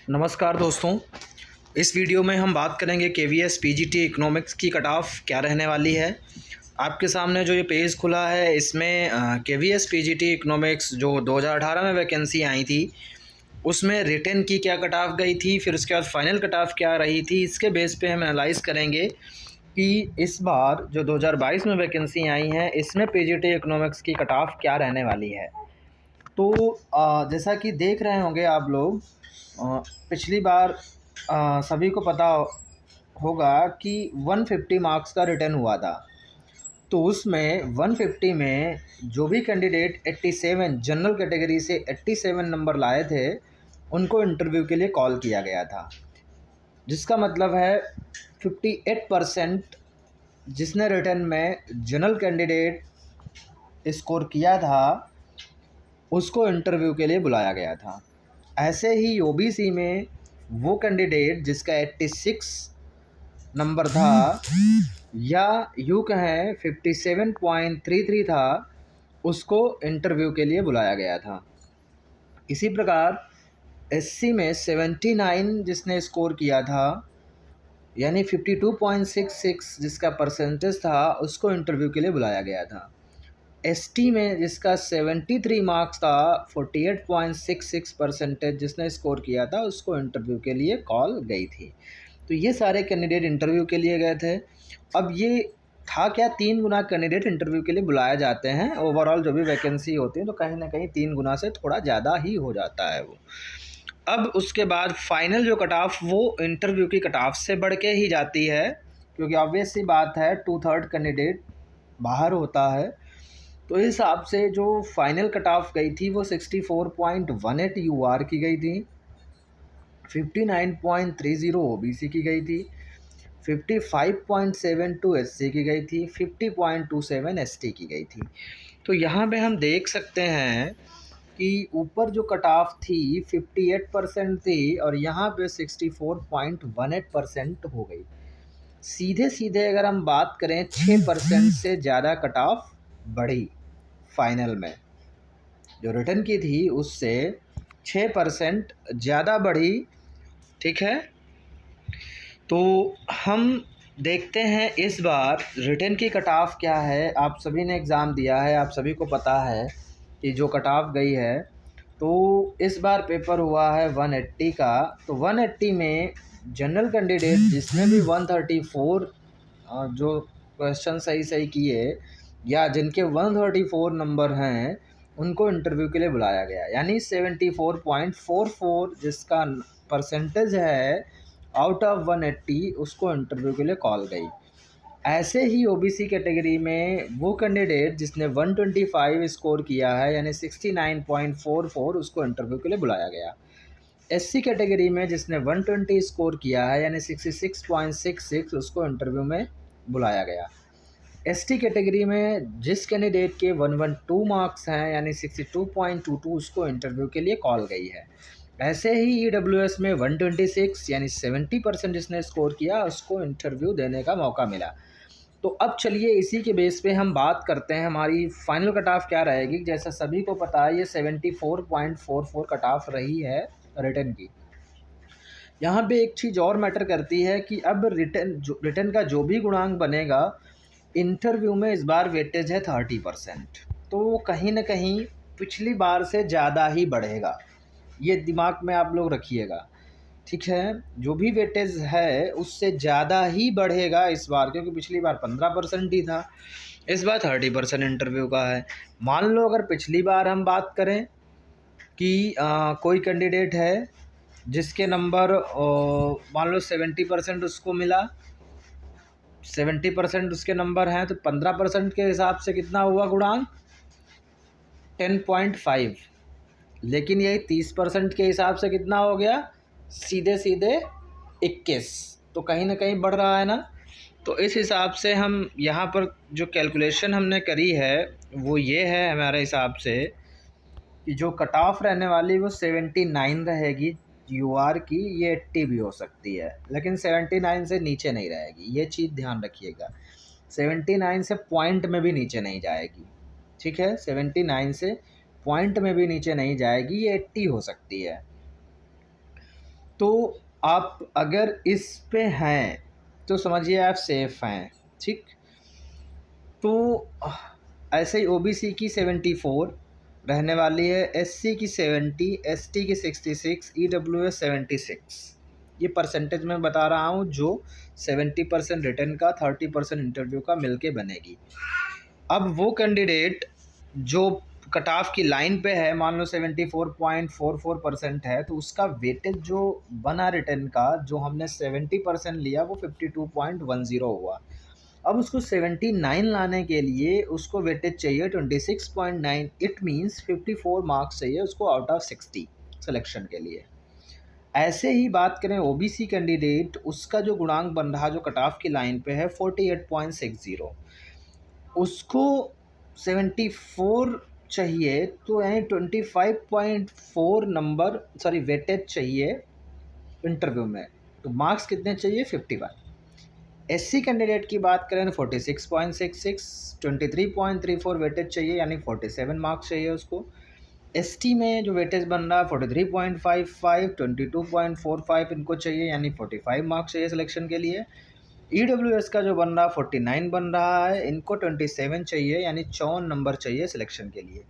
नमस्कार दोस्तों। इस वीडियो में हम बात करेंगे केवीएस पीजीटी इकोनॉमिक्स की कट ऑफ क्या रहने वाली है। आपके सामने जो ये पेज खुला है इसमें केवीएस पीजीटी इकोनॉमिक्स जो 2018 में वैकेंसी आई थी उसमें रिटन की क्या कट ऑफ गई थी, फिर उसके बाद फाइनल कट ऑफ क्या रही थी। इसके बेस पे हम एनालाइज़ करेंगे कि इस बार जो 2022 में वैकेंसी आई हैं इसमें पीजीटी इकोनॉमिक्स की कट ऑफ क्या रहने वाली है। तो जैसा कि देख रहे होंगे आप लोग, पिछली बार सभी को पता होगा कि 150 मार्क्स का रिटर्न हुआ था। तो उसमें 150 में जो भी कैंडिडेट 87 जनरल कैटेगरी से 87 नंबर लाए थे उनको इंटरव्यू के लिए कॉल किया गया था, जिसका मतलब है 58% जिसने रिटर्न में जनरल कैंडिडेट स्कोर किया था उसको इंटरव्यू के लिए बुलाया गया था। ऐसे ही ओबीसी में वो कैंडिडेट जिसका 86 नंबर था या यूँ कहें 57.33 था उसको इंटरव्यू के लिए बुलाया गया था। इसी प्रकार एससी में 79 जिसने स्कोर किया था यानी 52.66 जिसका परसेंटेज था उसको इंटरव्यू के लिए बुलाया गया था। एसटी में जिसका 73 मार्क्स था 48.66 परसेंटेज जिसने स्कोर किया था उसको इंटरव्यू के लिए कॉल गई थी। तो ये सारे कैंडिडेट इंटरव्यू के लिए गए थे। अब ये था क्या, 3 गुना कैंडिडेट इंटरव्यू के लिए बुलाए जाते हैं। ओवरऑल जो भी वैकेंसी होती है तो कहीं ना कहीं 3 गुना से थोड़ा ज़्यादा ही हो जाता है वो। अब उसके बाद फाइनल जो कट ऑफ वो इंटरव्यू की कट ऑफ से बढ़ के ही जाती है, क्योंकि ऑब्वियस सी बात है 2/3 कैंडिडेट बाहर होता है। तो इस हिसाब से जो फाइनल कट ऑफ गई थी वो 64.18 यूआर की गई थी, 59.30 ओबीसी की गई थी, 55.72 एससी की गई थी, 50.27 एसटी की गई थी। तो यहाँ पे हम देख सकते हैं कि ऊपर जो कट ऑफ थी 58% थी और यहाँ पे 64.18% हो गई। सीधे सीधे अगर हम बात करें 6% से ज़्यादा कट ऑफ बढ़ी। फाइनल में जो रिटर्न की थी उससे 6% ज़्यादा बढ़ी। ठीक है, तो हम देखते हैं इस बार रिटर्न की कट ऑफ क्या है। आप सभी ने एग्ज़ाम दिया है, आप सभी को पता है कि जो कट ऑफ गई है। तो इस बार पेपर हुआ है 180 का। तो 180 में जनरल कैंडिडेट जिसने भी 134 जो क्वेश्चन सही सही किए या जिनके 134 नंबर हैं उनको इंटरव्यू के लिए बुलाया गया, यानी 74.44 जिसका परसेंटेज है आउट ऑफ 180 उसको इंटरव्यू के लिए कॉल गई। ऐसे ही ओबीसी कैटेगरी में वो कैंडिडेट जिसने 125 स्कोर किया है यानी 69.44 उसको इंटरव्यू के लिए बुलाया गया। एससी कैटेगरी में जिसने 120 स्कोर किया है यानी 66.66 उसको इंटरव्यू में बुलाया गया। एसटी कैटेगरी में जिस कैंडिडेट के 112 मार्क्स हैं यानी 62.22 उसको इंटरव्यू के लिए कॉल गई है। ऐसे ही ईडब्ल्यूएस में 126 यानी 70% जिसने स्कोर किया उसको इंटरव्यू देने का मौका मिला। तो अब चलिए इसी के बेस पे हम बात करते हैं हमारी फाइनल कट ऑफ क्या रहेगी। जैसा सभी को पता है ये 74.44 कट ऑफ रही है रिटर्न की। यहाँ पे एक चीज़ और मैटर करती है कि अब रिटर्न का जो भी गुणांक बनेगा इंटरव्यू में इस बार वेटेज है 30%, तो कहीं ना कहीं पिछली बार से ज़्यादा ही बढ़ेगा। ये दिमाग में आप लोग रखिएगा, ठीक है। जो भी वेटेज है उससे ज़्यादा ही बढ़ेगा इस बार, क्योंकि पिछली बार 15% ही था, इस बार 30% इंटरव्यू का है। मान लो अगर पिछली बार हम बात करें कि कोई कैंडिडेट है जिसके नंबर मान लो 70% उसको मिला, 70% उसके नंबर हैं, तो 15% के हिसाब से कितना हुआ गुणांक 10.5। लेकिन यही 30% के हिसाब से कितना हो गया, सीधे सीधे 21। तो कहीं ना कहीं बढ़ रहा है ना। तो इस हिसाब से हम यहाँ पर जो कैलकुलेशन हमने करी है वो ये है हमारे हिसाब से कि जो कट ऑफ रहने वाली वो 79 रहेगी यूआर की। ये 80 भी हो सकती है लेकिन 79 से नीचे नहीं रहेगी, ये चीज़ ध्यान रखिएगा। 79 से पॉइंट में भी नीचे नहीं जाएगी, ठीक है। 79 से पॉइंट में भी नीचे नहीं जाएगी, ये 80 हो सकती है। तो आप अगर इस पे हैं तो समझिए आप सेफ हैं, ठीक। तो ऐसे ही ओबीसी की 74 रहने वाली है, एससी की 70, एसटी की 66, ईडब्ल्यूएस 76। ये परसेंटेज मैं बता रहा हूँ जो 70% रिटर्न का 30% इंटरव्यू का मिलके बनेगी। अब वो कैंडिडेट जो कट ऑफ की लाइन पे है, मान लो 74.44% है, तो उसका वेटेज जो बना रिटर्न का, जो हमने 70% लिया वो 52.10 हुआ। अब उसको 79 लाने के लिए उसको वेटेज चाहिए 26.9। इट मीन्स 54 मार्क्स चाहिए उसको आउट ऑफ 60 सिलेक्शन के लिए। ऐसे ही बात करें ओबीसी कैंडिडेट, उसका जो गुणांक बन रहा जो कट ऑफ की लाइन पे है 48.60, उसको 74 चाहिए, तो यानी 25.4 नंबर वेटेज चाहिए इंटरव्यू में। तो मार्क्स कितने चाहिए? 51। एससी कैंडिडेट की बात करें तो 46.66, 23.34 वेटेज चाहिए, यानी 47 मार्क्स चाहिए उसको। एसटी में जो वेटेज बन रहा है 43.55, 22.45 इनको चाहिए, यानी 45 मार्क्स चाहिए सिलेक्शन के लिए। ईडब्ल्यूएस का जो बन रहा है 49 बन रहा है, इनको 27 चाहिए, यानी 54 नंबर चाहिए सिलेक्शन के लिए।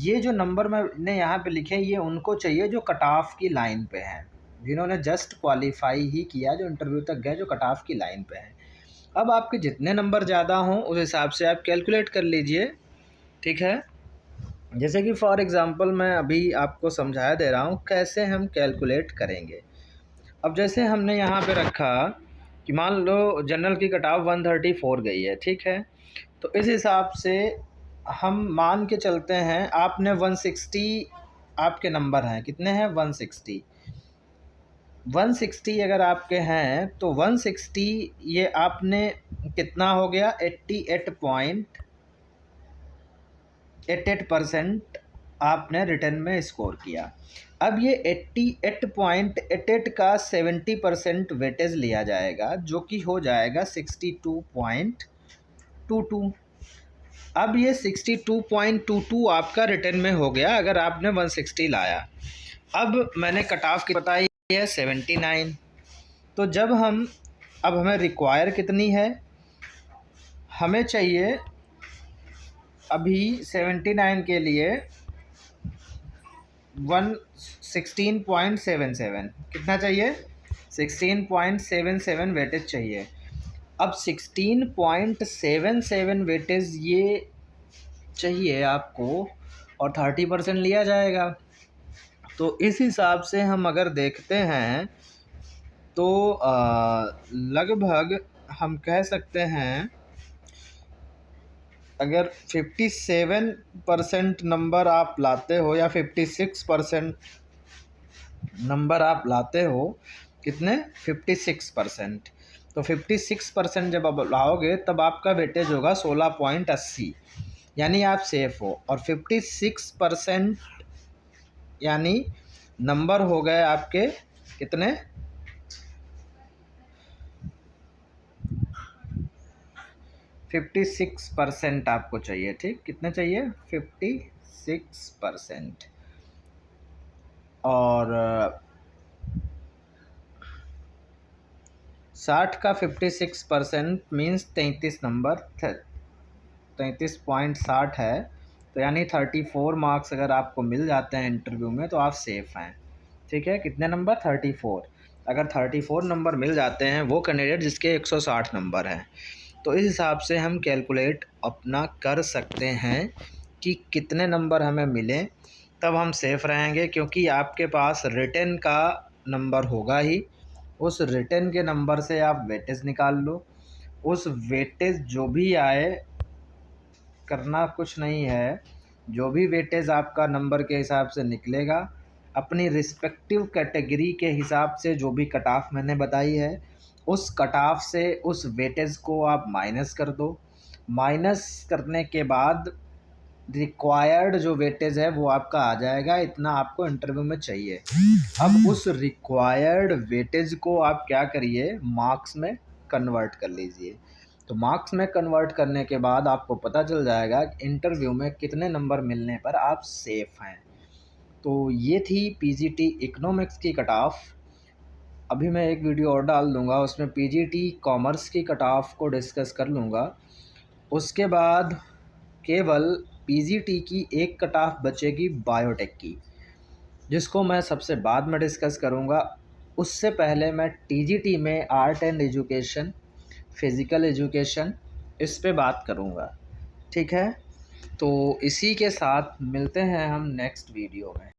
ये जो नंबर मैंने यहाँ पे लिखे ये उनको चाहिए जो कट ऑफ की लाइन पे हैं, जिन्होंने जस्ट क्वालिफाई ही किया, जो इंटरव्यू तक गए, जो कट ऑफ की लाइन पे हैं। अब आपके जितने नंबर ज़्यादा हों उस हिसाब से आप कैलकुलेट कर लीजिए, ठीक है। जैसे कि फॉर एग्ज़ाम्पल मैं अभी आपको समझाया दे रहा हूँ कैसे हम कैलकुलेट करेंगे। अब जैसे हमने यहाँ पे रखा कि मान लो जनरल की कट ऑफ 134 गई है, ठीक है। तो इस हिसाब से हम मान के चलते हैं आपने 160, आपके नंबर हैं कितने हैं? 160। 160 अगर आपके हैं तो 160 ये आपने कितना हो गया? 88.88% आपने रिटर्न में स्कोर किया। अब ये 88.88 का 70% वेटेज लिया जाएगा, जो कि हो जाएगा 62.22। अब ये 62.22 आपका रिटर्न में हो गया अगर आपने 160 लाया। अब मैंने कट ऑफ की बताई है 79। तो जब हम अब हमें रिक्वायर कितनी है? हमें चाहिए अभी 79 के लिए 16.77। कितना चाहिए? 16.77 वेटेज चाहिए। अब 16.77 वेटेज ये चाहिए आपको और 30% लिया जाएगा। तो इस हिसाब से हम अगर देखते हैं तो लगभग हम कह सकते हैं अगर 57% नंबर आप लाते हो या 56% नंबर आप लाते हो, कितने? 56%। तो 56% जब आप लाओगे तब आपका वेटेज होगा 16.80, यानी आप सेफ हो। और 56% यानी नंबर हो गए आपके कितने? 56% आपको चाहिए, ठीक। कितने चाहिए? 56%। और 60 का 56% मीन्स 33 नंबर, 33.60 है। तो यानी 34 मार्क्स अगर आपको मिल जाते हैं इंटरव्यू में तो आप सेफ़ हैं, ठीक है। कितने नंबर? 34। अगर 34 नंबर मिल जाते हैं वो कैंडिडेट जिसके 160 नंबर हैं, तो इस हिसाब से हम कैलकुलेट अपना कर सकते हैं कि कितने नंबर हमें मिलें, तब हम सेफ़ रहेंगे। क्योंकि आपके पास रिटन का नंबर होगा ही, उस रिटन के नंबर से आप वेटेज निकाल लो। उस वेटेज जो भी आए, करना कुछ नहीं है, जो भी वेटेज आपका नंबर के हिसाब से निकलेगा, अपनी रिस्पेक्टिव कैटेगरी के हिसाब से जो भी कट ऑफ मैंने बताई है, उस कट ऑफ से उस वेटेज को आप माइनस कर दो। माइनस करने के बाद रिक्वायर्ड जो वेटेज है वो आपका आ जाएगा, इतना आपको इंटरव्यू में चाहिए। अब उस रिक्वायर्ड वेटेज को आप क्या करिए? मार्क्स में कन्वर्ट कर लीजिए। तो मार्क्स में कन्वर्ट करने के बाद आपको पता चल जाएगा कि इंटरव्यू में कितने नंबर मिलने पर आप सेफ़ हैं। तो ये थी पीजीटी इकोनॉमिक्स की कट ऑफ। अभी मैं एक वीडियो और डाल दूँगा, उसमें पीजीटी कॉमर्स की कट ऑफ को डिस्कस कर लूँगा। उसके बाद केवल पीजीटी की एक कट ऑफ बचेगी बायोटेक की, जिसको मैं सबसे बाद में डिस्कस करूँगा। उससे पहले मैं टीजीटी में art and education, physical education, इस पे बात करूँगा। ठीक है, तो इसी के साथ मिलते हैं हम नेक्स्ट वीडियो में।